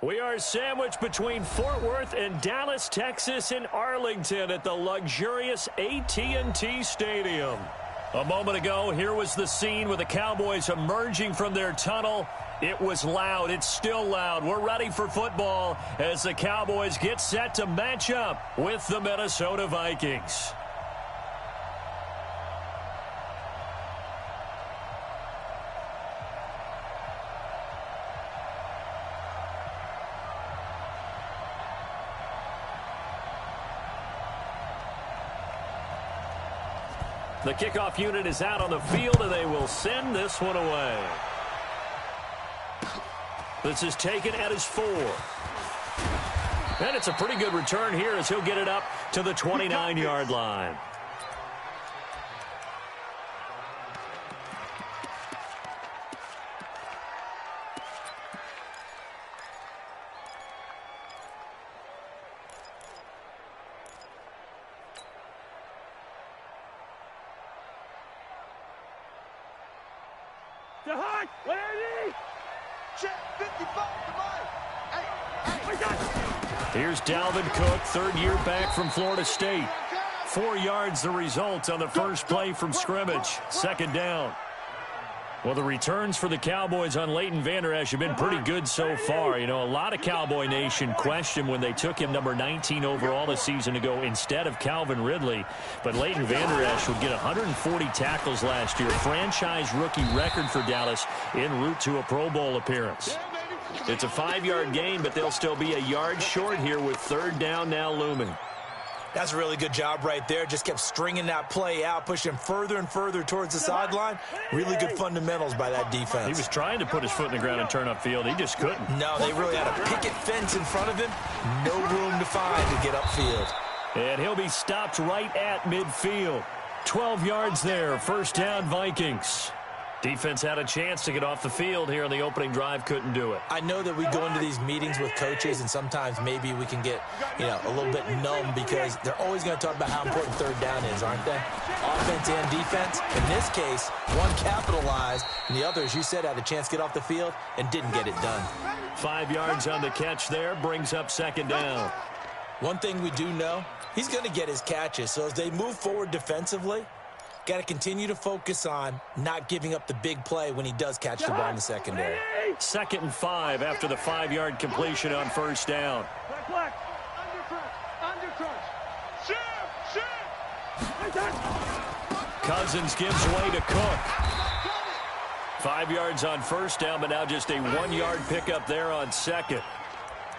We are sandwiched between Fort Worth and Dallas, Texas in Arlington at the luxurious AT&T Stadium. A moment ago, here was the scene with the Cowboys emerging from their tunnel. It was loud. It's still loud. We're ready for football as the Cowboys get set to match up with the Minnesota Vikings. The kickoff unit is out on the field, and they will send this one away. This is taken at his 4. And it's a pretty good return here as he'll get it up to the 29-yard line. Here's Dalvin Cook, third year back from Florida State. 4 yards the result on the first play from scrimmage. Second down. Well, the returns for the Cowboys on Leighton Vander Esch have been pretty good so far. You know, a lot of Cowboy Nation questioned when they took him number 19 overall a season ago instead of Calvin Ridley. But Leighton Vander Esch would get 140 tackles last year. Franchise rookie record for Dallas en route to a Pro Bowl appearance. It's a 5-yard gain, but they'll still be a yard short here with third down now looming. That's a really good job right there. Just kept stringing that play out, pushing further and further towards the sideline. Really good fundamentals by that defense. He was trying to put his foot in the ground and turn upfield. He just couldn't. No, they really had a picket fence in front of him. No room to find to get upfield. And he'll be stopped right at midfield. 12 yards there. First down, Vikings. Defense had a chance to get off the field here on the opening drive, couldn't do it. I know that we go into these meetings with coaches, and sometimes maybe we can get, a little bit numb because they're always going to talk about how important third down is, aren't they? Offense and defense. In this case, one capitalized, and the other, as you said, had a chance to get off the field and didn't get it done. 5 yards on the catch there, brings up second down. One thing we do know, he's going to get his catches, so as they move forward defensively, got to continue to focus on not giving up the big play when he does catch the ball in the secondary. 2nd and 5 after the 5-yard completion on first down. Cousins gives way to Cook. 5 yards on first down, but now just a 1-yard pickup there on second.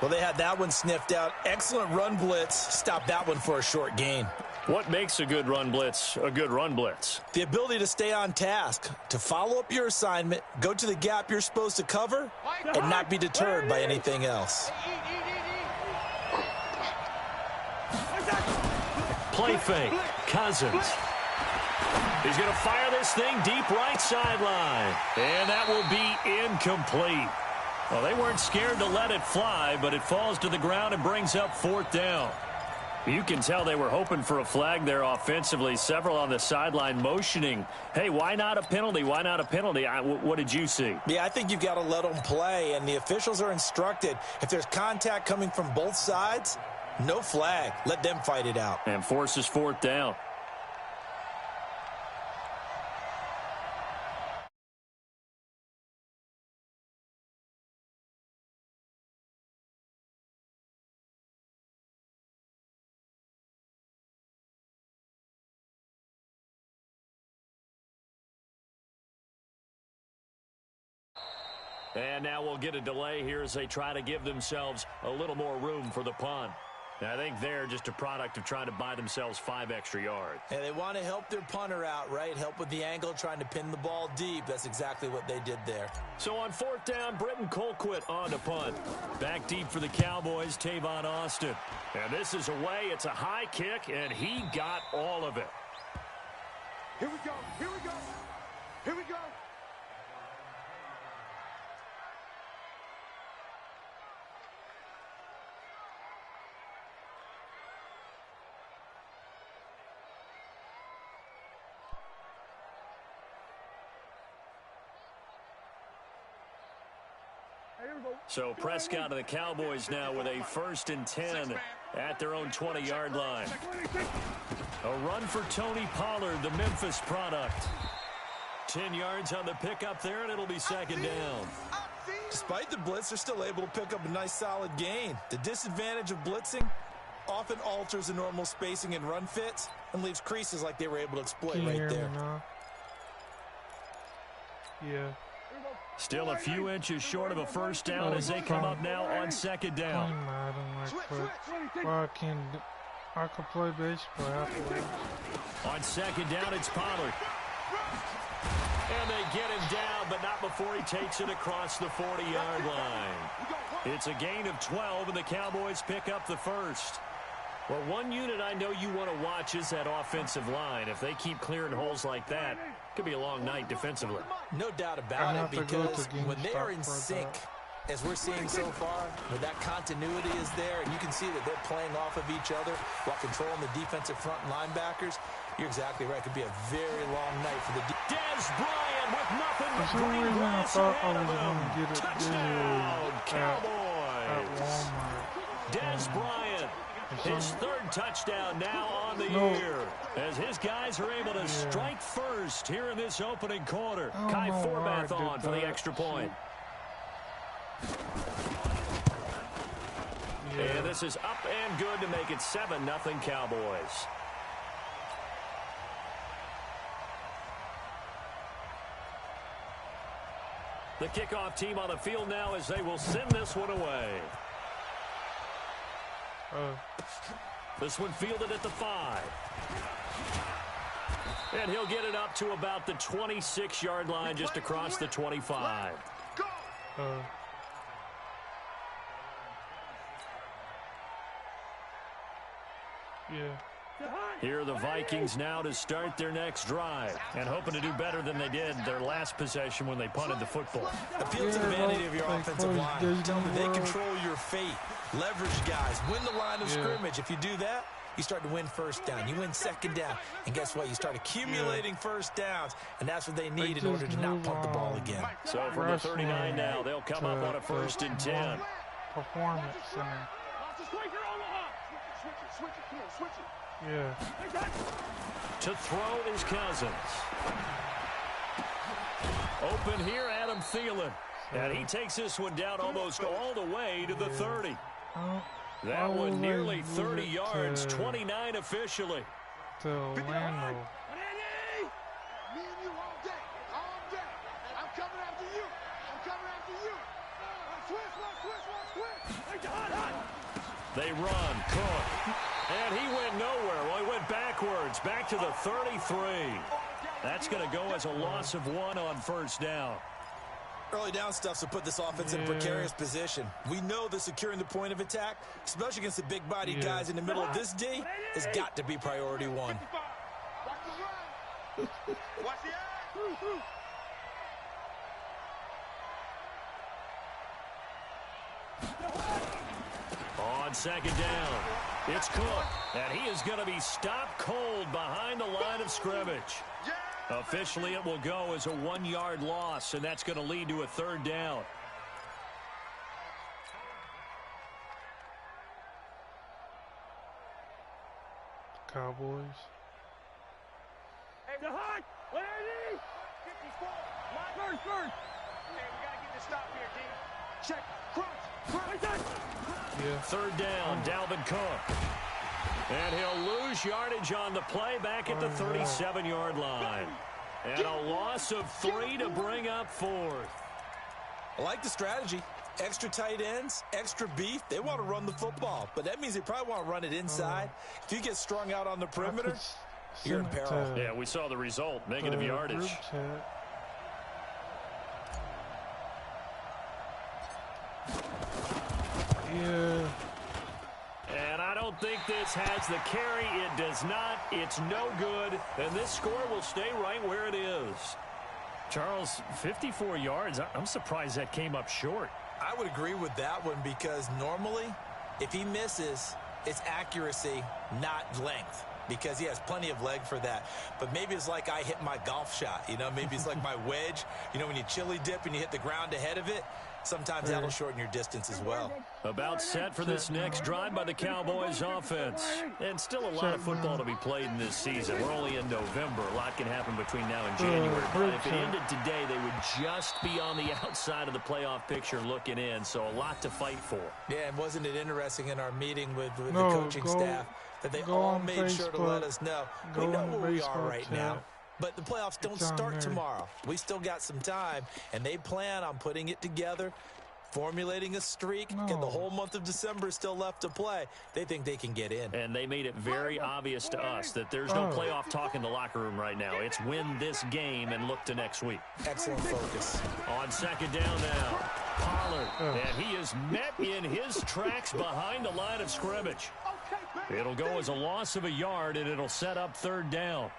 Well, they had that one sniffed out. Excellent run blitz. Stopped that one for a short gain. What makes a good run blitz a good run blitz? The ability to stay on task, to follow up your assignment, go to the gap you're supposed to cover, and not be deterred by anything else. Play fake. Cousins. He's going to fire this thing deep right sideline. And that will be incomplete. Well, they weren't scared to let it fly, but it falls to the ground and brings up fourth down. You can tell they were hoping for a flag there offensively. Several on the sideline motioning, hey, why not a penalty? Why not a penalty? What did you see? Yeah, I think you've got to let them play, and the officials are instructed. If there's contact coming from both sides, no flag. Let them fight it out. And forces fourth down. And now we'll get a delay here as they try to give themselves a little more room for the punt. And I think they're just a product of trying to buy themselves 5 extra yards. And they want to help their punter out, right? Help with the angle, trying to pin the ball deep. That's exactly what they did there. So on fourth down, Britton Colquitt on to punt. Back deep for the Cowboys, Tavon Austin. And this is away. It's a high kick, and he got all of it. Here we go. Here we go. Here we go. So Prescott of the Cowboys now with a 1st and 10 at their own 20-yard line. A run for Tony Pollard, the Memphis product. 10 yards on the pickup there, and it'll be 2nd down. Despite the blitz, they're still able to pick up a nice solid gain. The disadvantage of blitzing often alters the normal spacing and run fits and leaves creases like they were able to exploit right there. Yeah. Still a few inches short of a 1st down as they come up now on 2nd down. I could play baseball afterwards. On 2nd down, it's Pollard. And they get him down, but not before he takes it across the 40-yard line. It's a gain of 12, and the Cowboys pick up the 1st. Well, one unit I know you want to watch is that offensive line. If they keep clearing holes like that, it could be a long night defensively. No doubt about it, because when they are in sync, as we're seeing so far, where that continuity is there, and you can see that they're playing off of each other while controlling the defensive front linebackers, you're exactly right. It could be a very long night for the Dez Bryant with nothing but For some green reason, I grass thought I ahead was of going him. to get it Touchdown, at Cowboys. Walmart. Dez Bryant, his 3rd touchdown now on the No. year, as his guys are able to strike first here in this opening quarter. I don't Kai know why I Forbath did on for the that. extra point. Yeah. And this is up and good to make it 7-0 Cowboys. The kickoff team on the field now as they will send this one away. This one fielded at the 5. And he'll get it up to about the 26-yard line, just across the 25. Yeah. Here are the Vikings now to start their next drive, and hoping to do better than they did their last possession when they punted the football. Appeal to the vanity of your offensive line. Tell them they control your fate. Leverage guys. Win the line of scrimmage. If you do that, you start to win 1st down. You win 2nd down. And guess what? You start accumulating 1st downs. And that's what they need in order to not punt the ball again. So from the 39 now, they'll come up on a 1st and 10. Performance center. Yeah. To throw is Cousins. Open here, Adam Thielen. And he takes this one down almost all the way to the 30. That one nearly 30 yards, 29 officially. To Orlando. Me and you all day. All day. I'm coming after you. I'm coming after you. Switch. They run. Cook. And he went nowhere. Well, he went backwards. Back to the 33. That's going to go as a loss of 1 on 1st down. Early down stuff to put this offense in a precarious position. We know that securing the point of attack, especially against the big-bodied guys in the middle of this D, has got to be priority 1. Watch the run. Watch the eye. On 2nd down, it's Cook. And he is going to be stopped cold behind the line of scrimmage. Officially, it will go as a 1-yard loss, and that's going to lead to a 3rd down. Cowboys. Hey, the hot. What are these? 54. First. Hey, we got to get this stop here, D. Check. Crunch. Yeah. 3rd down, Dalvin Cook. And he'll lose yardage on the play back at the 37-yard line. And a loss of 3 to bring up 4th. I like the strategy. Extra tight ends, extra beef. They want to run the football, but that means they probably want to run it inside. If you get strung out on the perimeter, you're in peril. Yeah, we saw the result, negative yardage. Yeah. And I don't think this has the carry. It does not. It's no good. And this score will stay right where it is. Charles, 54 yards. I'm surprised that came up short. I would agree with that one because normally, if he misses, it's accuracy, not length, because he has plenty of leg for that. But maybe it's like I hit my golf shot. You know, maybe it's like my wedge. You know, when you chili dip and you hit the ground ahead of it, sometimes that'll shorten your distance as well. About set for this next drive by the Cowboys offense. And still a lot of football to be played in this season. We're only in November. A lot can happen between now and January. But if it ended today, they would just be on the outside of the playoff picture looking in. So a lot to fight for. Yeah, and wasn't it interesting in our meeting with the coaching staff that they all made sure to let us know. We know where we are right now. But the playoffs don't start tomorrow. We still got some time, and they plan on putting it together, formulating a streak, and the whole month of December is still left to play. They think they can get in. And they made it very obvious to us that there's no playoff talk in the locker room right now. It's win this game and look to next week. Excellent focus. On second down now, Pollard. And he is met in his tracks behind the line of scrimmage. It'll go as a loss of a yard, and it'll set up third down.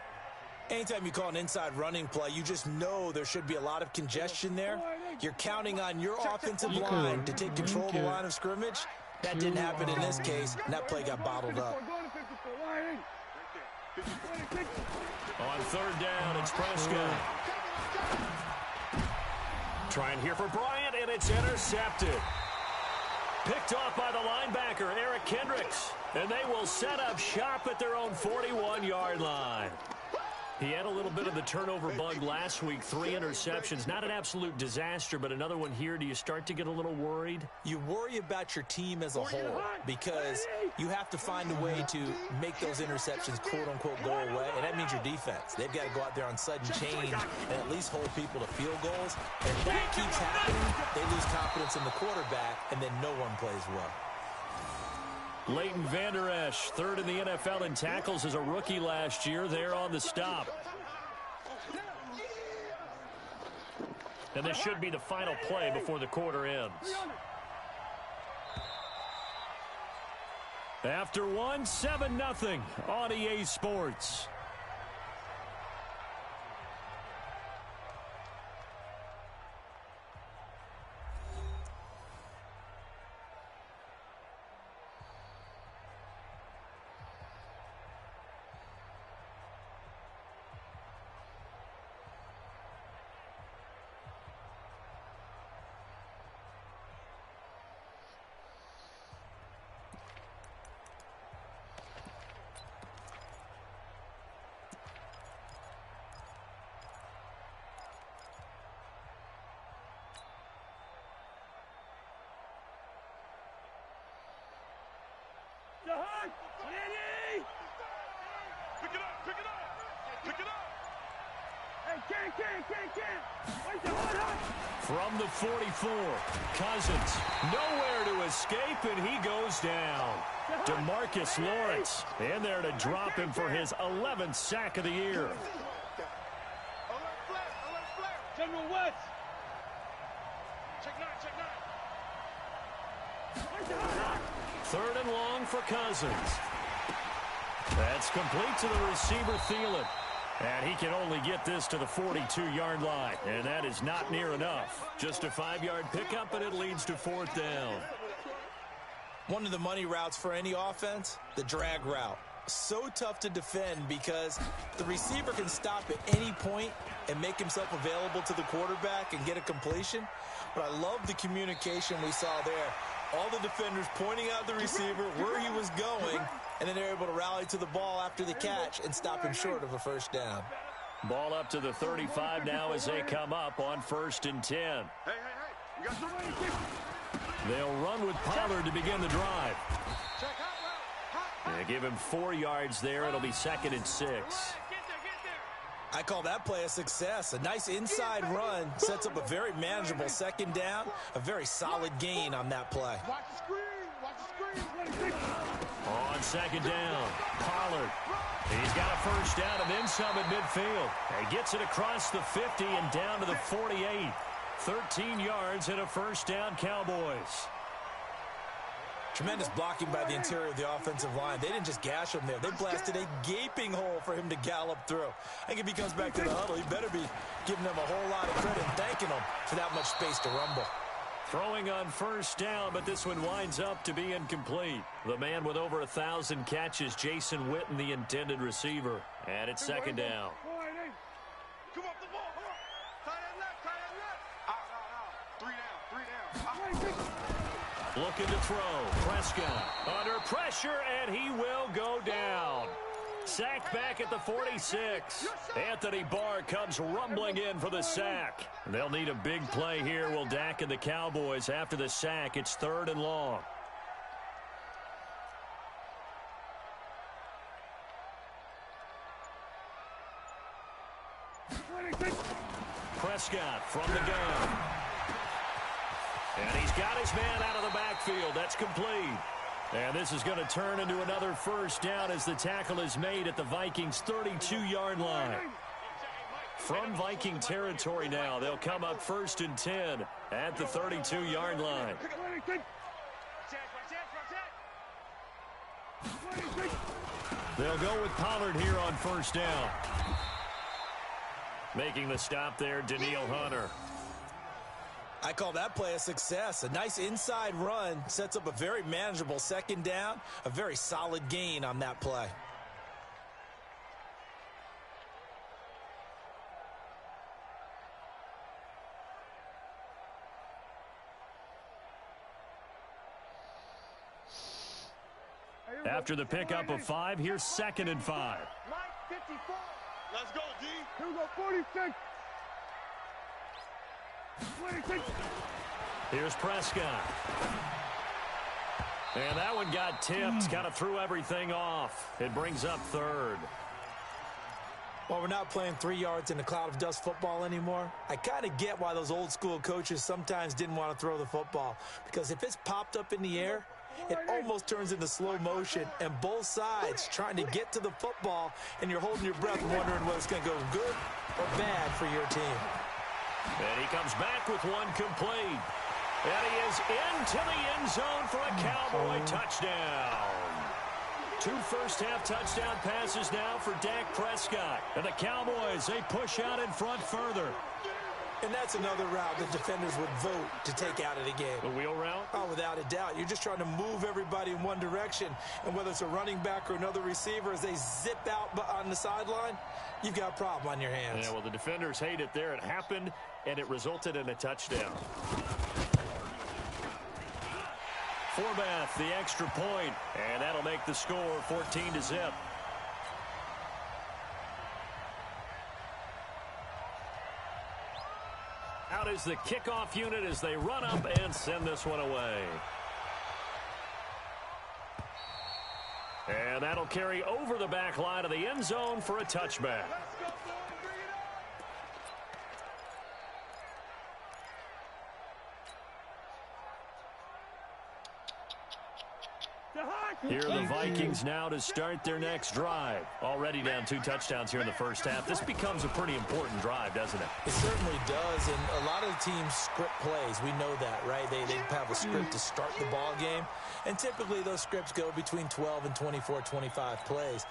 Anytime you call an inside running play, you just know there should be a lot of congestion there. You're counting on your offensive line to take control of the line of scrimmage. That didn't happen in this case, and that play got bottled up. On third down, it's Prescott. Trying here for Bryant, and it's intercepted. Picked off by the linebacker, Eric Kendricks. And they will set up shop at their own 41-yard line. He had a little bit of the turnover bug last week, 3 interceptions. Not an absolute disaster, but another one here. Do you start to get a little worried? You worry about your team as a whole because you have to find a way to make those interceptions, quote-unquote, go away, and that means your defense. They've got to go out there on sudden change and at least hold people to field goals. And if that keeps happening, they lose confidence in the quarterback, and then no one plays well. Leighton Vander Esch, third in the NFL in tackles as a rookie last year. There on the stop. And this should be the final play before the quarter ends. After one, 7-0 on EA Sports. From the 44, Cousins, nowhere to escape, and he goes down. DeMarcus Lawrence in there to drop him for his 11th sack of the year. General West. Third and long for Cousins. That's complete to the receiver, Thielen. And he can only get this to the 42-yard line. And that is not near enough. Just a 5-yard pickup, and it leads to fourth down. One of the money routes for any offense, the drag route. So tough to defend because the receiver can stop at any point and make himself available to the quarterback and get a completion. But I love the communication we saw there. All the defenders pointing out the receiver where he was going, and then they're able to rally to the ball after the catch and stop him short of a first down. Ball up to the 35 now as they come up on 1st and 10. They'll run with Pollard to begin the drive. They give him 4 yards there. It'll be 2nd and 6. I call that play a success. A nice inside run sets up a very manageable second down. A very solid gain on that play. On second down, Pollard. He's got a first down and then some at midfield. He gets it across the 50 and down to the 48. 13 yards and a first down, Cowboys. Tremendous blocking by the interior of the offensive line. They didn't just gash him there. They blasted a gaping hole for him to gallop through. I think if he comes back to the huddle, he better be giving them a whole lot of credit and thanking them for that much space to rumble. Throwing on first down, but this one winds up to be incomplete. The man with over 1,000 catches, Jason Witten, the intended receiver. And it's second down. Come up the ball. Tight end left. Out. 3 down. Looking to throw. Prescott under pressure, and he will go down. Sacked back at the 46. Anthony Barr comes rumbling in for the sack. They'll need a big play here, will Dak and the Cowboys. After the sack, it's 3rd and long. Prescott from the gun. And he's got his man out of the backfield. That's complete. And this is going to turn into another first down as the tackle is made at the Vikings' 32-yard line. From Viking territory now, they'll come up 1st and 10 at the 32-yard line. They'll go with Pollard here on 1st down. Making the stop there, Danielle Hunter. I call that play a success. A nice inside run sets up a very manageable 2nd down. A very solid gain on that play. After the pickup of 5, here's 2nd and 5. Let's go, D. Here we go, 46. 26. Here's Prescott. And that one got tipped. Kind of threw everything off. It brings up 3rd. Well, we're not playing 3 yards in a cloud of dust football anymore. I kind of get why those old school coaches sometimes didn't want to throw the football. Because if it's popped up in the air, it almost turns into slow motion, and both sides trying to get to the football, and you're holding your breath wondering whether it's going to go good or bad for your team. And he comes back with one complete. And he is into the end zone for a Cowboy touchdown. 2 first-half touchdown passes now for Dak Prescott. And the Cowboys, they push out in front further. And that's another route that defenders would vote to take out of the game. The wheel route? Oh, without a doubt. You're just trying to move everybody in one direction. And whether it's a running back or another receiver, as they zip out on the sideline, you've got a problem on your hands. Yeah, well, the defenders hate it there. It happened, and it resulted in a touchdown. Forbath, the extra point, and that'll make the score 14-0. Out is the kickoff unit as they run up and send this one away. And that'll carry over the back line of the end zone for a touchback. Here are the Vikings now to start their next drive. Already down 2 touchdowns here in the first half. This becomes a pretty important drive, doesn't it? It certainly does, and a lot of the teams script plays. We know that, right? They have a script to start the ball game, and typically those scripts go between 12 and 24, 25 plays.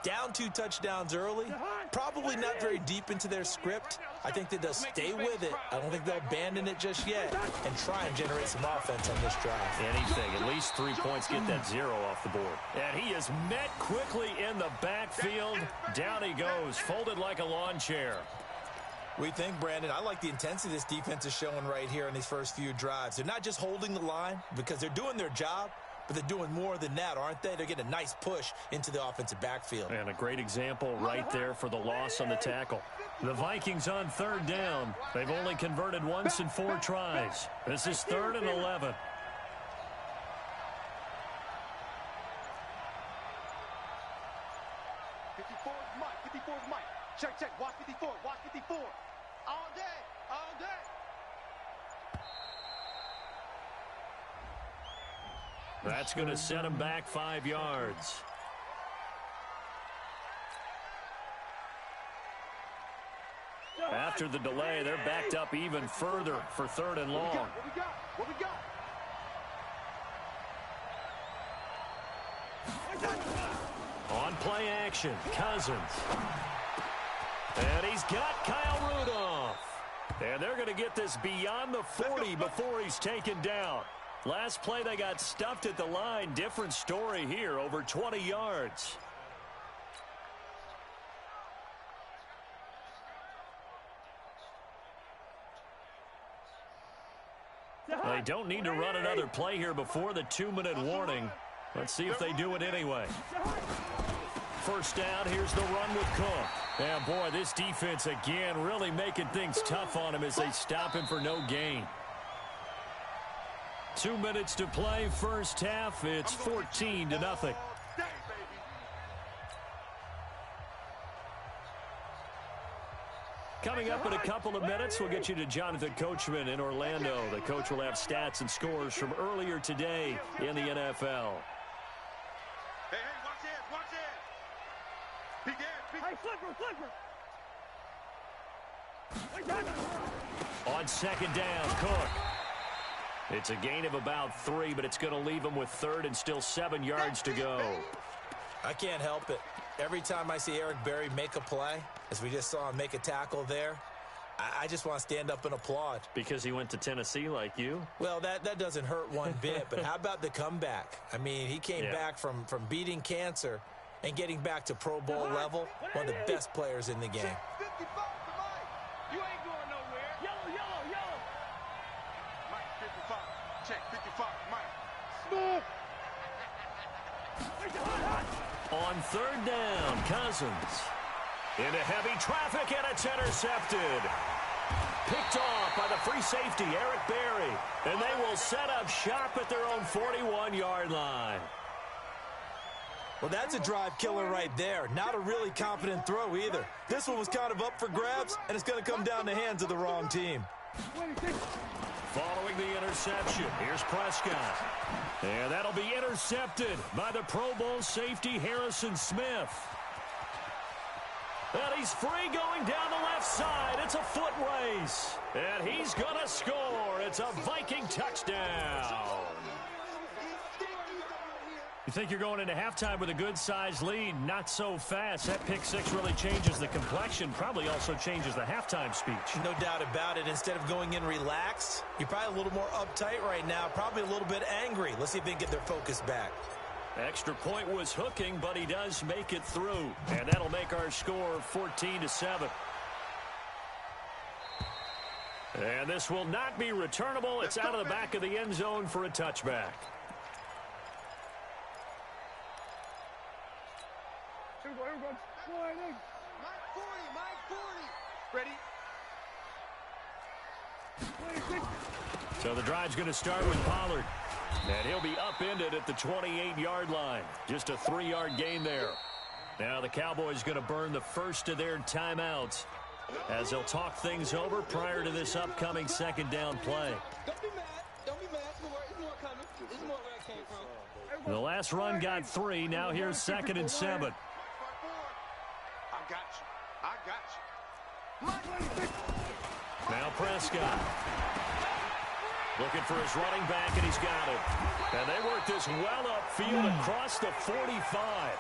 Down 2 touchdowns early, probably not very deep into their script. I think that they'll stay with it. I don't think they'll abandon it just yet and try and generate some offense on this drive. Anything, at least 3 points, get that 0 off the board. And he is met quickly in the backfield. Down he goes, folded like a lawn chair. We think, Brandon, I like the intensity this defense is showing right here in these first few drives. They're not just holding the line because they're doing their job, but they're doing more than that, aren't they? They're getting a nice push into the offensive backfield. And a great example right there for the loss on the tackle. The Vikings on 3rd down. They've only converted once in 4 tries. This is 3rd and 11. Check. Watch 54. Watch 54. All day. All day. That's going to set him back 5 yards. After the delay, they're backed up even further for 3rd and long. What we got? On play action, Cousins. And he's got Kyle Rudolph. And they're going to get this beyond the 40 before he's taken down. Last play, they got stuffed at the line. Different story here, over 20 yards. They don't need to run another play here before the 2-minute warning. Let's see if they do it anyway. First down, here's the run with Cook. And boy, this defense again really making things tough on him as they stop him for no gain. 2 minutes to play, first half. It's 14-0. Coming up in a couple of minutes, we'll get you to Jonathan Coachman in Orlando. The coach will have stats and scores from earlier today in the NFL. Hey, watch it, watch it. Hey, flipper. On second down, Cook. It's a gain of about 3, but it's going to leave him with third and still 7 yards to go. I can't help it. Every time I see Eric Berry make a play, as we just saw him make a tackle there, I just want to stand up and applaud. Because he went to Tennessee like you? Well, that doesn't hurt one bit, but how about the comeback? I mean, he came back from beating cancer and getting back to Pro Bowl level, one of the best players in the game. 55 to Mike. You ain't going nowhere. Yellow. Mike, 55. Check, 55. Mike. On third down, Cousins. Into heavy traffic, and it's intercepted. Picked off by the free safety, Eric Berry. And they will set up shop at their own 41-yard line. Well, that's a drive killer right there. Not a really confident throw either. This one was kind of up for grabs, and it's going to come down the hands of the wrong team. Following the interception, here's Prescott. And that'll be intercepted by the Pro Bowl safety, Harrison Smith. And he's free going down the left side. It's a foot race. And he's going to score. It's a Viking touchdown. You think you're going into halftime with a good-sized lead? Not so fast. That pick six really changes the complexion, probably also changes the halftime speech. No doubt about it. Instead of going in relaxed, you're probably a little more uptight right now, probably a little bit angry. Let's see if they can get their focus back. Extra point was hooking, but he does make it through. And that'll make our score 14-7. And this will not be returnable. It's out of the back of the end zone for a touchback. Ready? So the drive's going to start with Pollard. And he'll be upended at the 28-yard line. Just a 3-yard gain there. Now the Cowboys going to burn the first of their timeouts as they'll talk things over prior to this upcoming second down play. Don't be mad. Don't be mad. There's more coming. There's more where I came from. The last run got 3. Now here's 2nd and 7. I got you. Now Prescott. Looking for his running back, and he's got it. And they work this well upfield across the 45.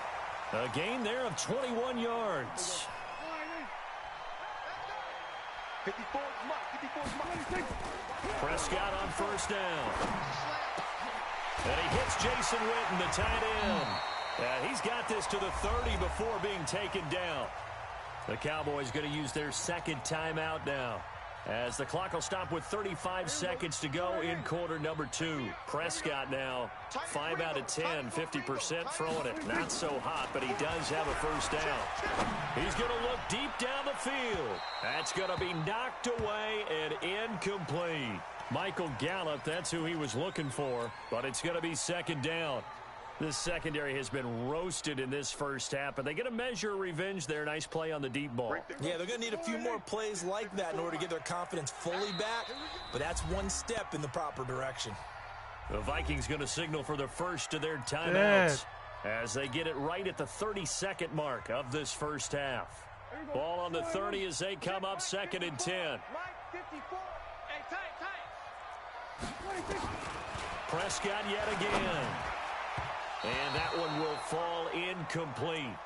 A gain there of 21 yards. 54 Mike. Prescott on first down. And he hits Jason Witten, the tight end. And he's got this to the 30 before being taken down. The Cowboys going to use their second timeout now, as the clock will stop with 35 seconds to go in quarter number 2. Prescott now 5 out of 10, 50% throwing it. Not so hot, but he does have a first down. He's going to look deep down the field. That's going to be knocked away and incomplete. Michael Gallup, that's who he was looking for, but it's going to be second down. This secondary has been roasted in this first half, but they get a measure of revenge there. Nice play on the deep ball. Yeah, they're going to need a few more plays like that in order to get their confidence fully back, but that's one step in the proper direction. The Vikings going to signal for the first of their timeouts as they get it right at the 32nd mark of this first half. Ball on the 30 as they come up 2nd and 10. Mike, 54. Hey, tight. Prescott yet again. And that one will fall incomplete.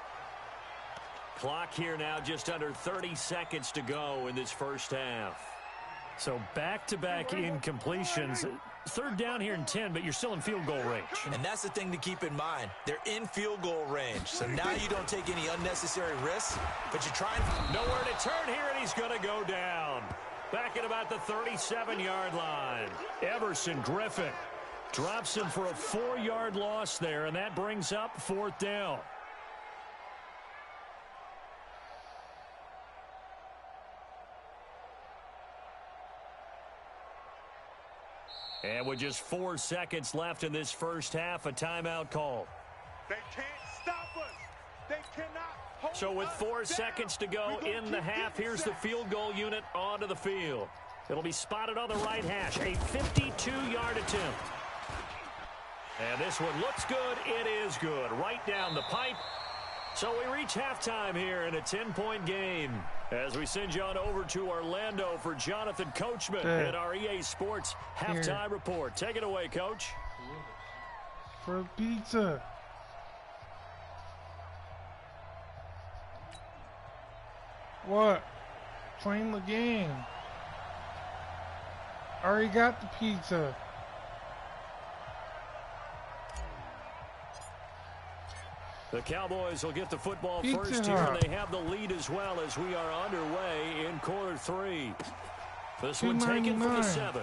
Clock here now just under 30 seconds to go in this first half. So back-to-back incompletions. Third down here in 10, but you're still in field goal range. And that's the thing to keep in mind. They're in field goal range. So now you don't take any unnecessary risks, but you try and... Nowhere to turn here, and he's going to go down. Back at about the 37-yard line. Everson Griffin drops him for a 4-yard loss there, and that brings up 4th down. And with just 4 seconds left in this first half, a timeout call. They can't stop us. They cannot hold us. So with 4 seconds to go in the half, here's the field goal unit onto the field. It'll be spotted on the right hash, a 52-yard attempt. And this one looks good. It is good. Right down the pipe. So we reach halftime here in a 10-point game as we send you on over to Orlando for Jonathan Coachman at our EA Sports Halftime Report. Take it away, Coach. For pizza. What? Playing the game. Already got the pizza. The Cowboys will get the football Pizza first here, Hut. and they have the lead as well as we are underway in quarter 3. This one taken for the 7.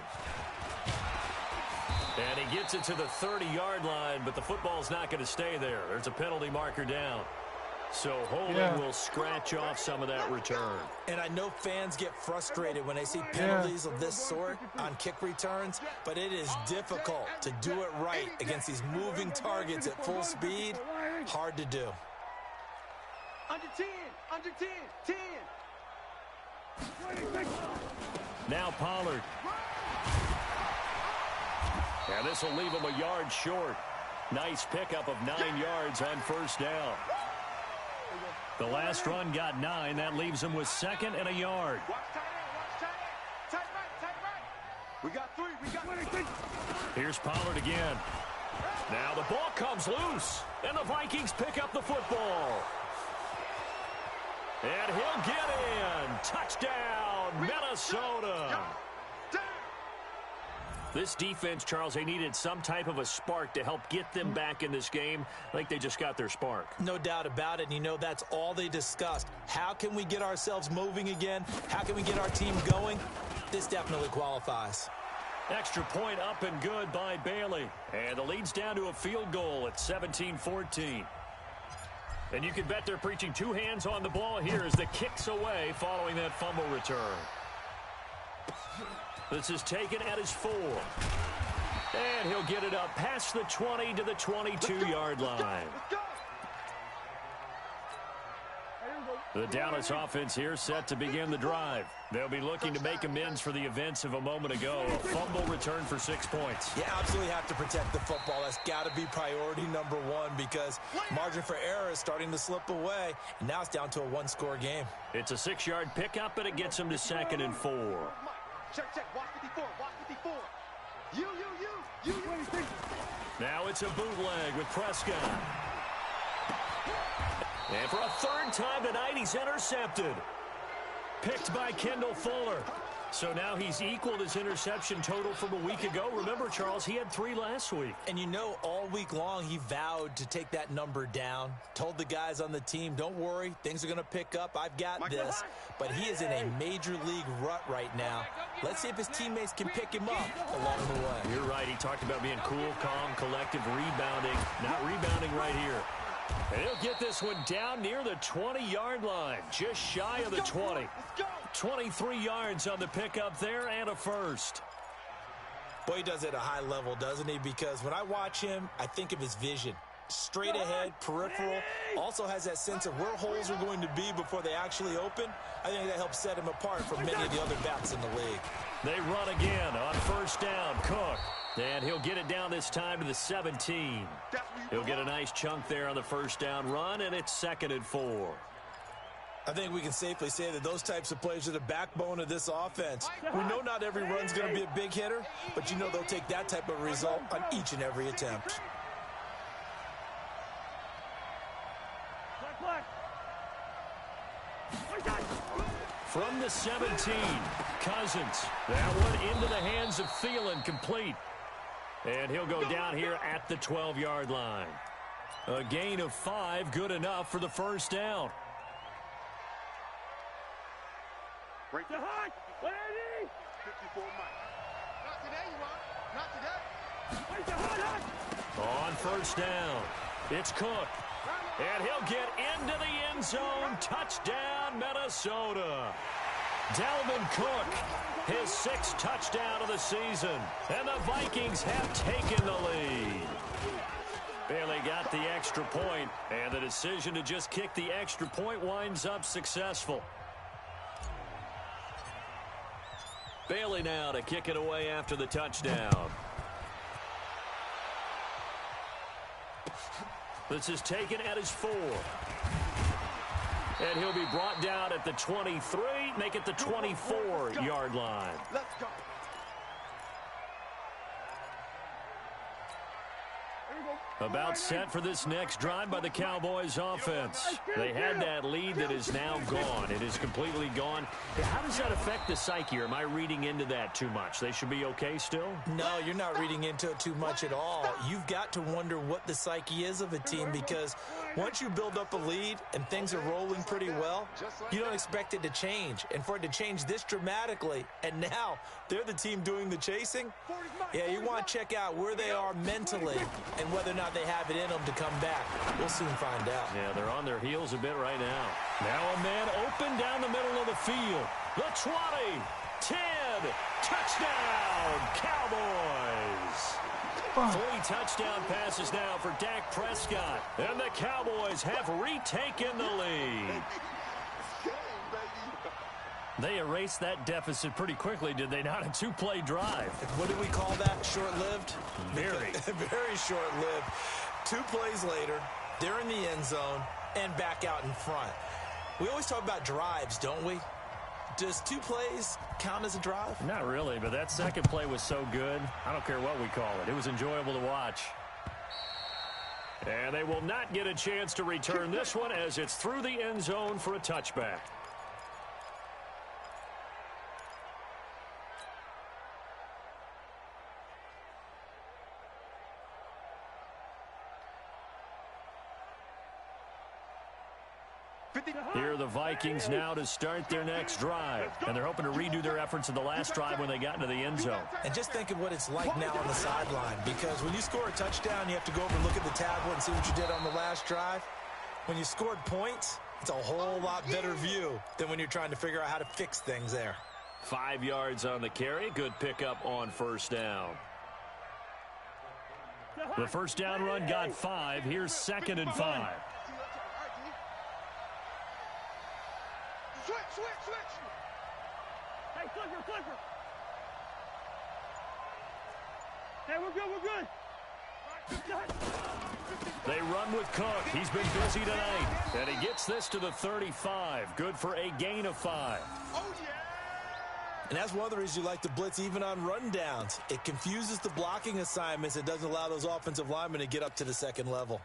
And he gets it to the 30-yard line, but the football's not going to stay there. There's a penalty marker down. So holding will scratch off some of that return. And I know fans get frustrated when they see penalties of this sort on kick returns, but it is difficult to do it right against these moving targets at full speed. Hard to do. Under 10, under 10, 10. Now Pollard. And this will leave him a yard short. Nice pickup of 9 yards on first down. The last run got 9. That leaves him with 2nd and a yard. Watch tight end, tight right, tight right. We got 3, we got 3. Here's Pollard again. Now the ball comes loose, and the Vikings pick up the football. And he'll get in. Touchdown, Minnesota. This defense, Charles, they needed some type of a spark to help get them back in this game. I think they just got their spark. No doubt about it. And you know, that's all they discussed. How can we get ourselves moving again? How can we get our team going? This definitely qualifies. Extra point up and good by Bailey. And the lead's down to a field goal at 17-14. And you can bet they're preaching 2 hands on the ball here as the kick's away following that fumble return. This is taken at his 4. And he'll get it up past the 20 to the 22-yard line. The Dallas offense here set to begin the drive. They'll be looking to make amends for the events of a moment ago. A fumble return for 6 points. You absolutely have to protect the football. That's got to be priority number 1 because margin for error is starting to slip away. And now it's down to a 1-score game. It's a 6-yard pickup, and it gets him to 2nd and 4. Check, watch 54, watch 54. You. Now it's a bootleg with Prescott. And for a 3rd time tonight, he's intercepted. Picked by Kendall Fuller. So now he's equaled his interception total from a week ago. Remember, Charles, he had 3 last week. And you know, all week long, he vowed to take that number down. Told the guys on the team, don't worry, things are going to pick up. I've got this. But he is in a major league rut right now. Let's see if his teammates can pick him up along the way. You're right. He talked about being cool, calm, collective, rebounding. Not rebounding right here. And he'll get this one down near the 20-yard line. Just shy of the 20. 23 yards on the pickup there and a first. Boy, he does it at a high level, doesn't he? Because when I watch him, I think of his vision. Straight ahead, peripheral. Also has that sense of where holes are going to be before they actually open. I think that helps set him apart from many of the other backs in the league. They run again on first down. Cook. And he'll get it down this time to the 17. He'll get a nice chunk there on the first down run, and it's 2nd and 4. I think we can safely say that those types of plays are the backbone of this offense. We know not every run's going to be a big hitter, but you know they'll take that type of result on each and every attempt. From the 17, Cousins. That one into the hands of Thielen, complete. And he'll go down here at the 12-yard line. A gain of 5, good enough for the first down. Break the heart. 54 Mike. Not today, you won't. Not today. On first down, it's Cook. And he'll get into the end zone. Touchdown, Minnesota. Dalvin Cook, his 6th touchdown of the season. And the Vikings have taken the lead. Bailey got the extra point, and the decision to just kick the extra point winds up successful. Bailey now to kick it away after the touchdown. This is taken at his 4. And he'll be brought down at the 23, make it the 24-yard line. Let's go. About set for this next drive by the Cowboys offense. They had that lead that is now gone. It is completely gone. How does that affect the psyche? Or am I reading into that too much? They should be okay still? No, you're not reading into it too much at all. You've got to wonder what the psyche is of a team, because once you build up a lead and things are rolling pretty well, you don't expect it to change. And for it to change this dramatically, and now they're the team doing the chasing, yeah, you want to check out where they are mentally and whether or not they have it in them to come back. We'll soon find out. Yeah, they're on their heels a bit right now. Now a man open down the middle of the field. The 20, 10, touchdown, Cowboys. 3 touchdown passes now for Dak Prescott. And the Cowboys have retaken the lead. They erased that deficit pretty quickly, did they not? A 2-play drive. What do we call that? Short-lived? Very. Very short-lived. 2 plays later, they're in the end zone and back out in front. We always talk about drives, don't we? Does 2 plays count as a drive? Not really, but that second play was so good. I don't care what we call it. It was enjoyable to watch. And they will not get a chance to return this one as it's through the end zone for a touchback. Here are the Vikings now to start their next drive. And they're hoping to redo their efforts in the last drive when they got into the end zone. And just think of what it's like now on the sideline, because when you score a touchdown, you have to go over and look at the tablet and see what you did on the last drive. When you scored points, it's a whole lot better view than when you're trying to figure out how to fix things there. 5 yards on the carry. Good pickup on first down. The first down run got 5. Here's 2nd and 5. Switch. Hey, Clipper. Hey, we're good. They run with Cook. He's been busy tonight. And he gets this to the 35. Good for a gain of 5. Oh, yeah. And that's one of the reasons you like to blitz even on rundowns. It confuses the blocking assignments. It doesn't allow those offensive linemen to get up to the second level.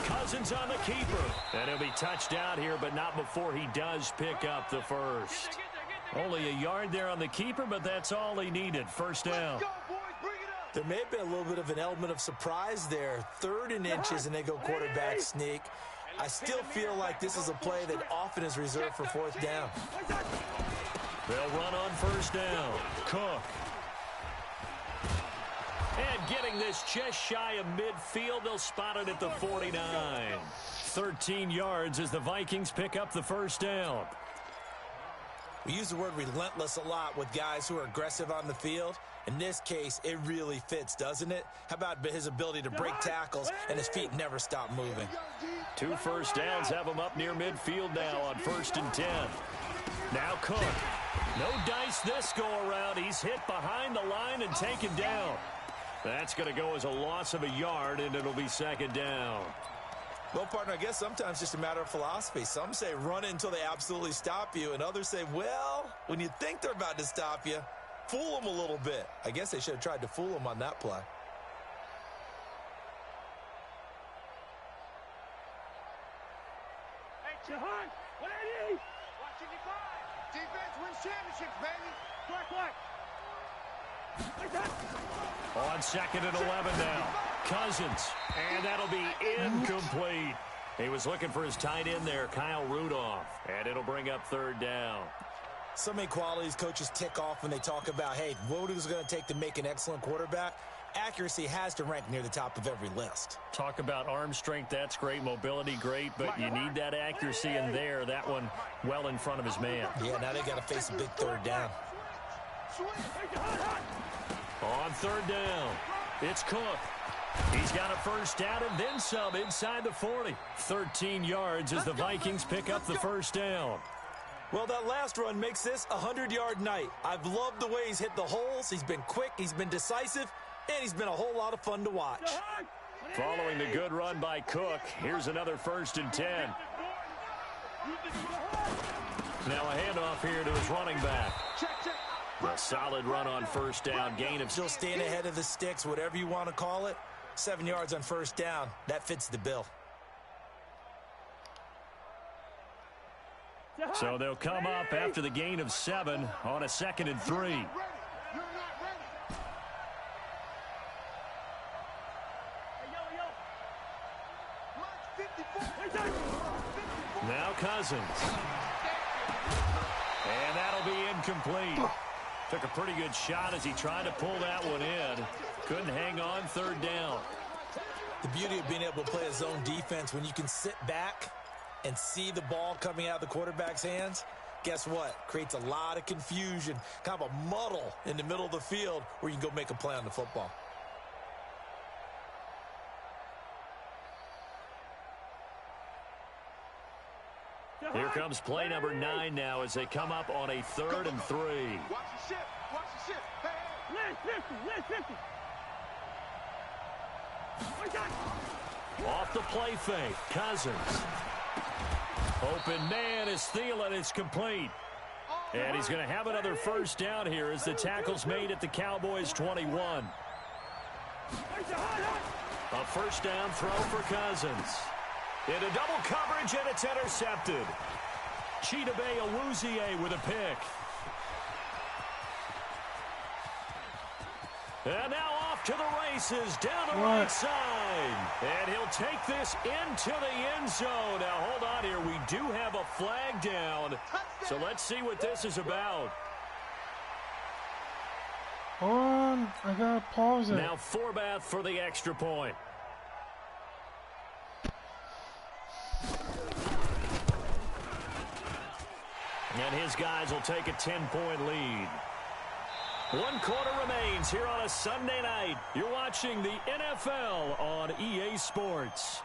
Cousins on the keeper. And he'll be touched out here, but not before he does pick up the first. Only a yard there on the keeper, but that's all he needed. First down. There may have been a little bit of an element of surprise there. 3rd and inches, and they go quarterback sneak. I still feel like this is a play that often is reserved for 4th down. They'll run on first down. Cook. And getting this just shy of midfield, they'll spot it at the 49. 13 yards as the Vikings pick up the first down. We use the word relentless a lot with guys who are aggressive on the field. In this case, it really fits, doesn't it? How about his ability to break tackles and his feet never stop moving? 2 first downs have him up near midfield now on 1st and 10. Now Cook. No dice this go around. He's hit behind the line and taken down. That's going to go as a loss of a yard, and it'll be 2nd down. Well, partner, I guess sometimes it's just a matter of philosophy. Some say run it until they absolutely stop you, and others say, well, when you think they're about to stop you, fool them a little bit. I guess they should have tried to fool them on that play. Hey, Jahan, 180. 155. championships, baby. Black. On 2nd and 11 now. Cousins. And that'll be incomplete. He was looking for his tight end there, Kyle Rudolph. And it'll bring up 3rd down. So many qualities coaches tick off when they talk about, hey, what is it going to take to make an excellent quarterback? Accuracy has to rank near the top of every list. Talk about arm strength, that's great. Mobility, great. But you need that accuracy in there. That one well in front of his man. Yeah, now they got to face a big 3rd down. On 3rd down, it's Cook. He's got a 1st down and then some inside the 40. 13 yards as the Vikings pick up the 1st down. Well, that last run makes this a 100-yard night. I've loved the way he's hit the holes. He's been quick, he's been decisive, and he's been a whole lot of fun to watch. Following the good run by Cook, here's another 1st and 10. Now a handoff here to his running back. A solid run on 1st down, gain of... Still staying ahead of the sticks, whatever you want to call it. 7 yards on 1st down. That fits the bill. So they'll come up after the gain of 7 on a 2nd and 3. Now Cousins. And that'll be incomplete. Took a pretty good shot as he tried to pull that one in. Couldn't hang on 3rd down. The beauty of being able to play a zone defense when you can sit back and see the ball coming out of the quarterback's hands, guess what? Creates a lot of confusion, kind of a muddle in the middle of the field where you can go make a play on the football. Here comes play number 9 now as they come up on a 3rd and 3. Watch the ship. Watch the ship. Hey. Off the play fake. Cousins. Open man is Thielen. It's complete. And he's going to have another 1st down here as the tackle's made at the Cowboys' 21. A 1st down throw for Cousins. Into double coverage, and it's intercepted. Chidobe Awuzie with a pick. And now off to the races, down the right side. And he'll take this into the end zone. Now, hold on here. We do have a flag down. So let's see what this is about. Hold on. I got to pause it. Now, Forbath for the extra point. And his guys will take a 10-point lead. 1 quarter remains here on a Sunday night. You're watching the NFL on EA Sports.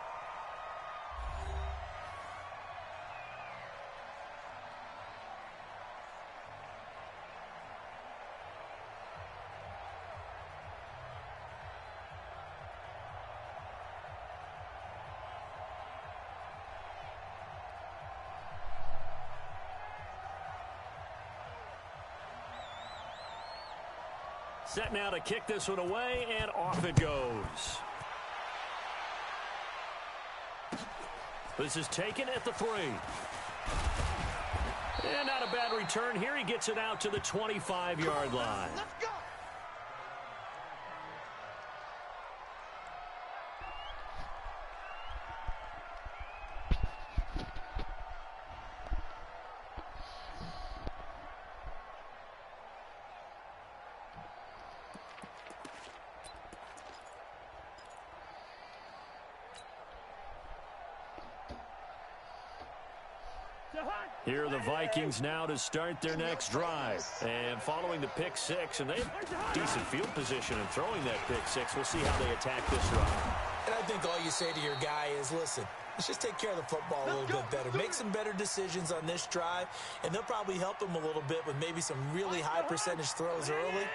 Set now to kick this one away, and off it goes. This is taken at the 3. And not a bad return here. He gets it out to the 25-yard line. Let's go. Here are the Vikings now to start their next drive. And following the pick 6, and they have decent field position in throwing that pick 6. We'll see how they attack this run. And I think all you say to your guy is, listen, let's just take care of the football a little bit better. Make some better decisions on this drive, and they'll probably help him a little bit with maybe some really high percentage throws early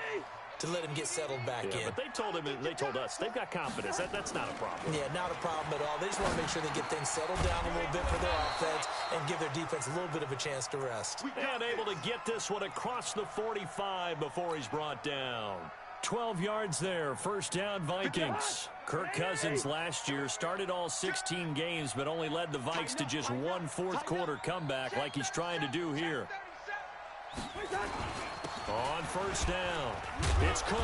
to let him get settled back in. But they told him, and they told us, they've got confidence. That's not a problem. Yeah, not a problem at all. They just want to make sure they get things settled down a little bit for their offense and give their defense a little bit of a chance to rest. And able to get this one across the 45 before he's brought down. 12 yards there, 1st down Vikings. Kirk Cousins last year started all 16 games, but only led the Vikes to just one fourth-quarter comeback like he's trying to do here. On first down, it's Cook.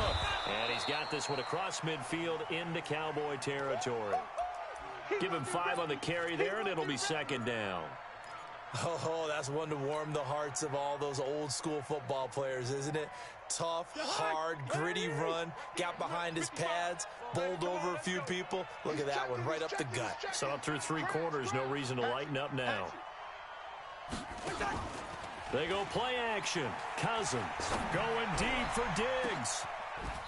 And he's got this one across midfield into Cowboy territory. Give him 5 on the carry there, and it'll be second down. Oh, that's one to warm the hearts of all those old-school football players, isn't it? Tough, hard, gritty run, got behind his pads, bowled over a few people. Look at that one, right up the gut. So up through 3 quarters, no reason to lighten up now. They go play action. Cousins going deep for Diggs.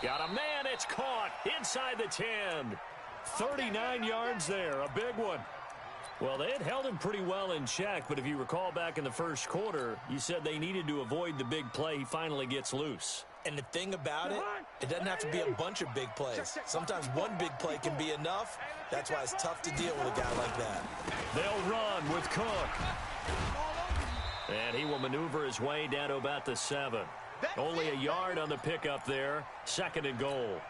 Got a man, it's caught inside the 10. 39 yards there, a big one. Well, they had held him pretty well in check, but if you recall back in the first quarter, you said they needed to avoid the big play. He finally gets loose. And the thing about it, it doesn't have to be a bunch of big plays. Sometimes one big play can be enough. That's why it's tough to deal with a guy like that. They'll run with Cook. And he will maneuver his way down to about the 7. Only a yard on the pickup there. 2nd and goal.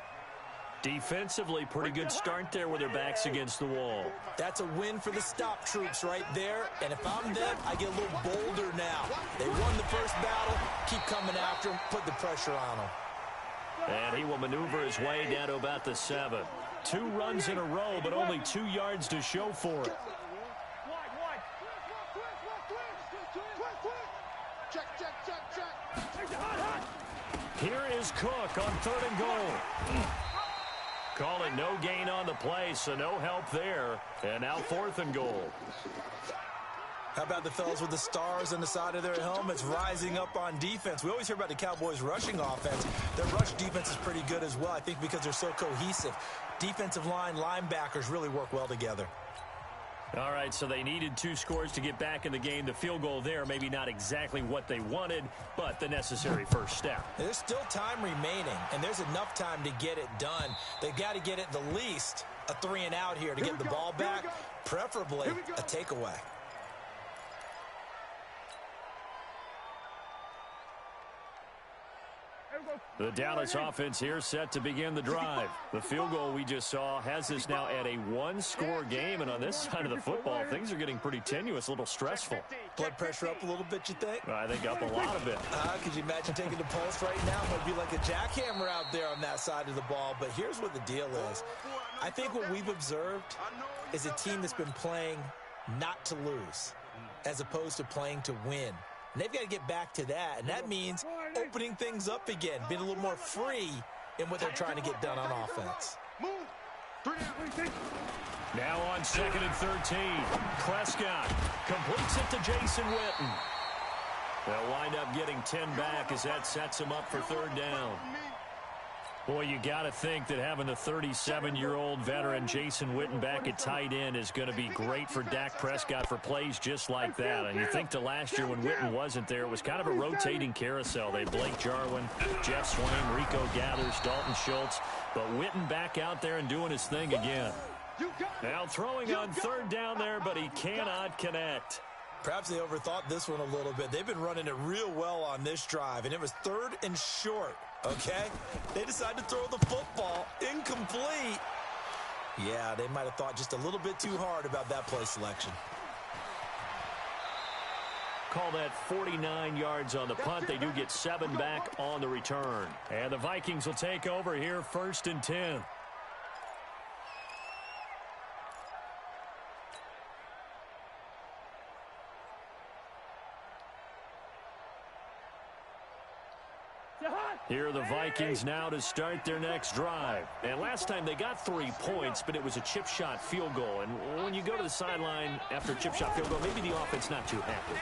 Defensively, pretty good start there with their backs against the wall. That's a win for the stop troops right there. And if I'm them, I get a little bolder now. They won the first battle. Keep coming after them. Put the pressure on them. And he will maneuver his way down to about the 7. 2 runs in a row, but only 2 yards to show for it. Here is Cook on 3rd and goal. Call it no gain on the play, so no help there. And now 4th and goal. How about the fellas with the stars on the side of their helmets rising up on defense? We always hear about the Cowboys' rushing offense. Their rush defense is pretty good as well, I think, because they're so cohesive. Defensive line, linebackers really work well together. All right, so they needed 2 scores to get back in the game. The field goal there, maybe not exactly what they wanted, but the necessary first step. There's still time remaining, and there's enough time to get it done. They've got to get it the least a 3 and out here to get the ball back, preferably a takeaway. The Dallas offense here set to begin the drive. The field goal we just saw has us now at a 1-score game, and on this side of the football, things are getting pretty tenuous, a little stressful. Blood pressure up a little bit, you think? I think up a lot of it. Could you imagine taking the pulse right now? It might be like a jackhammer out there on that side of the ball, but here's what the deal is. I think what we've observed is a team that's been playing not to lose as opposed to playing to win. And they've got to get back to that, and that means opening things up again, being a little more free in what they're trying to get done on offense. Now on 2nd and 13, Prescott completes it to Jason Witten. They'll wind up getting 10 back as that sets him up for 3rd down. Boy, you got to think that having the 37-year-old veteran Jason Witten back at tight end is going to be great for Dak Prescott for plays just like that. And you think to last year when Witten wasn't there, it was kind of a rotating carousel. They had Blake Jarwin, Jeff Swain, Rico Gathers, Dalton Schultz. But Witten back out there and doing his thing again. Now throwing on 3rd down there, but he cannot connect. Perhaps they overthought this one a little bit. They've been running it real well on this drive, and it was 3rd and short. Okay? They decided to throw the football incomplete. Yeah, they might have thought just a little bit too hard about that play selection. Call that 49 yards on the punt. They do get 7 back on the return. And the Vikings will take over here 1st and 10. Here are the Vikings now to start their next drive. And last time they got 3 points, but it was a chip shot field goal. And when you go to the sideline after a chip shot field goal, maybe the offense not too happy.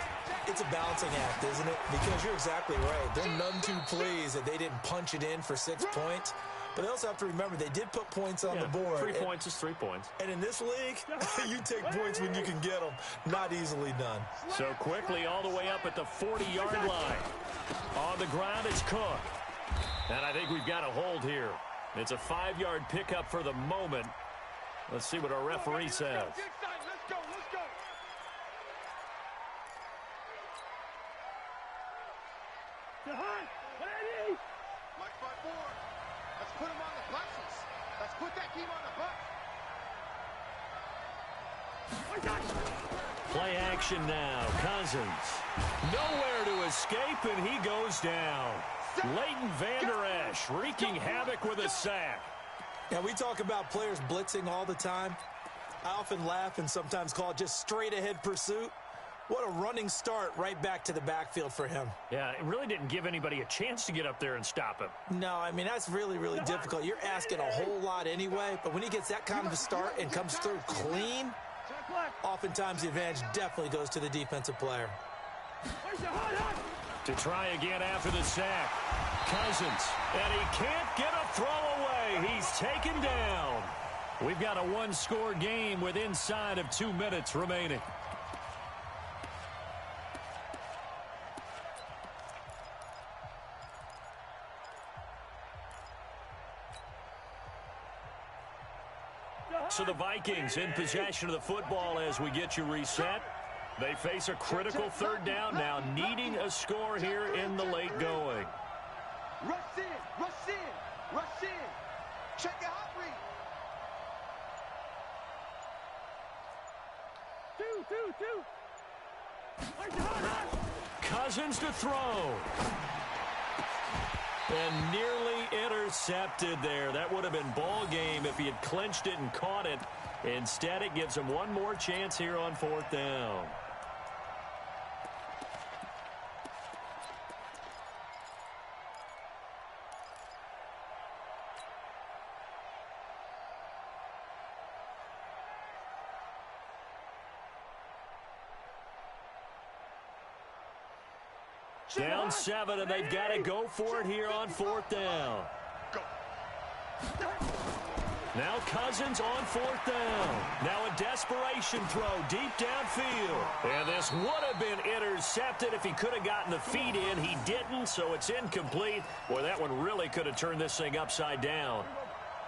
It's a balancing act, isn't it? Because you're exactly right. They're none too pleased that they didn't punch it in for 6 points. But they also have to remember they did put points on the board. 3 points is 3 points. And in this league, you take points when you can get them. Not easily done. So quickly all the way up at the 40-yard line. On the ground, it's Cook. And I think we've got a hold here. It's a 5-yard pickup for the moment. Let's see what our referee says. Let's go. Mike 5-4. Let's put him on the buses. Let's put that team on the bus. Play action now. Cousins. Nowhere to escape, and he goes down. Leighton Vander Esch wreaking havoc with a sack. Now, we talk about players blitzing all the time. I often laugh and sometimes call it just straight-ahead pursuit. What a running start right back to the backfield for him. Yeah, it really didn't give anybody a chance to get up there and stop him. No, I mean, that's really, really difficult. You're asking a whole lot anyway, but when he gets that kind of a start and comes through clean, oftentimes the advantage definitely goes to the defensive player. To try again after the sack. Cousins, and he can't get a throw away. He's taken down. We've got a one-score game with inside of 2 minutes remaining. So the Vikings in possession of the football as we get you reset. They face a critical third down now, needing a score here in the late going. Rush in, rush in, rush in. Check your hot read. Two. Cousins to throw. And nearly intercepted there. That would have been ball game if he had clinched it and caught it. Instead, it gives him one more chance here on 4th down. Down 7, and they've got to go for it here on 4th down. Now Cousins on 4th down. Now a desperation throw deep downfield. And this would have been intercepted if he could have gotten the feet in. He didn't, so it's incomplete. Boy, that one really could have turned this thing upside down.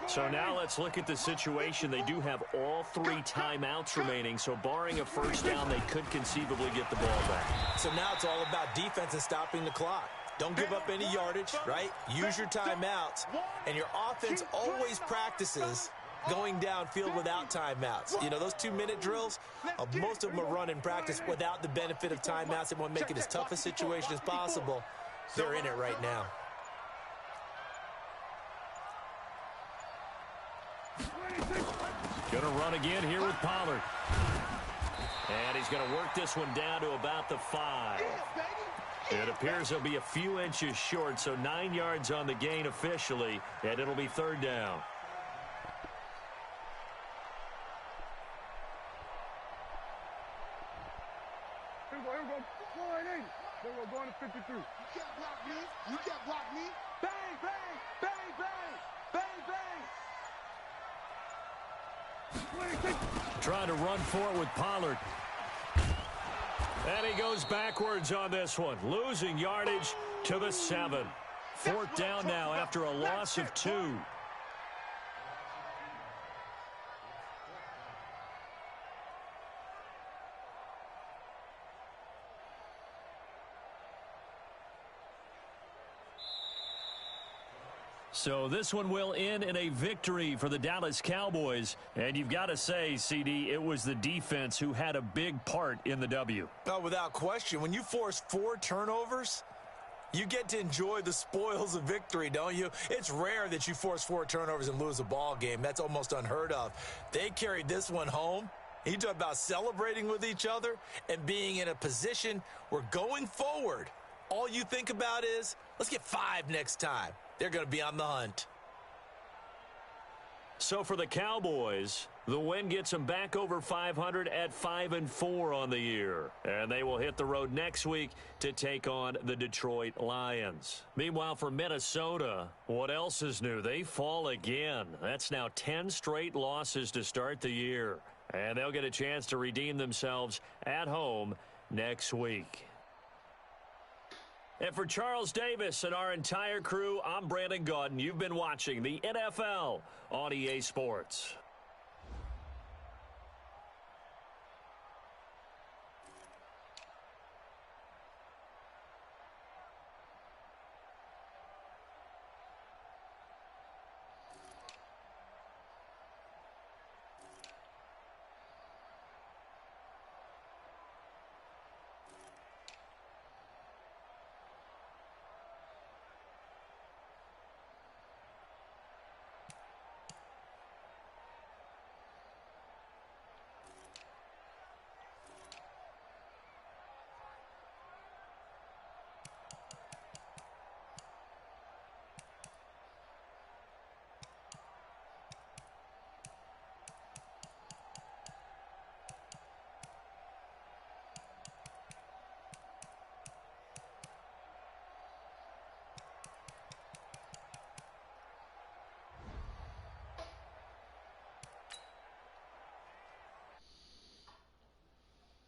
So now let's look at the situation. They do have all 3 timeouts remaining, so barring a first down, they could conceivably get the ball back. So now it's all about defense and stopping the clock. Don't give up any yardage, right? Use your timeouts. And your offense always practices going downfield without timeouts. You know, those 2-minute drills, most of them are run in practice without the benefit of timeouts. They want to make it as tough a situation as possible. They're in it right now. Going to run again here with Pollard. And he's going to work this one down to about the 5. It appears he'll be a few inches short, so 9 yards on the gain officially, and it'll be 3rd down. Here we go. Go 180. Here we go. Going to 53. You can't block me. You can't block me. Bang, bang, bang, bang, bang, bang. Trying to run for it with Pollard. And he goes backwards on this one, losing yardage to the 7. 4th down now after a loss of 2. So this one will end in a victory for the Dallas Cowboys. And you've got to say, CD, it was the defense who had a big part in the W. Oh, without question. When you force 4 turnovers, you get to enjoy the spoils of victory, don't you? It's rare that you force 4 turnovers and lose a ball game. That's almost unheard of. They carried this one home. You talk about celebrating with each other and being in a position where going forward, all you think about is, let's get 5 next time. They're going to be on the hunt. So for the Cowboys, the win gets them back over 500 at 5-4 on the year. And they will hit the road next week to take on the Detroit Lions. Meanwhile, for Minnesota, what else is new? They fall again. That's now 10 straight losses to start the year. And they'll get a chance to redeem themselves at home next week. And for Charles Davis and our entire crew, I'm Brandon Gaudin. You've been watching the NFL on EA Sports.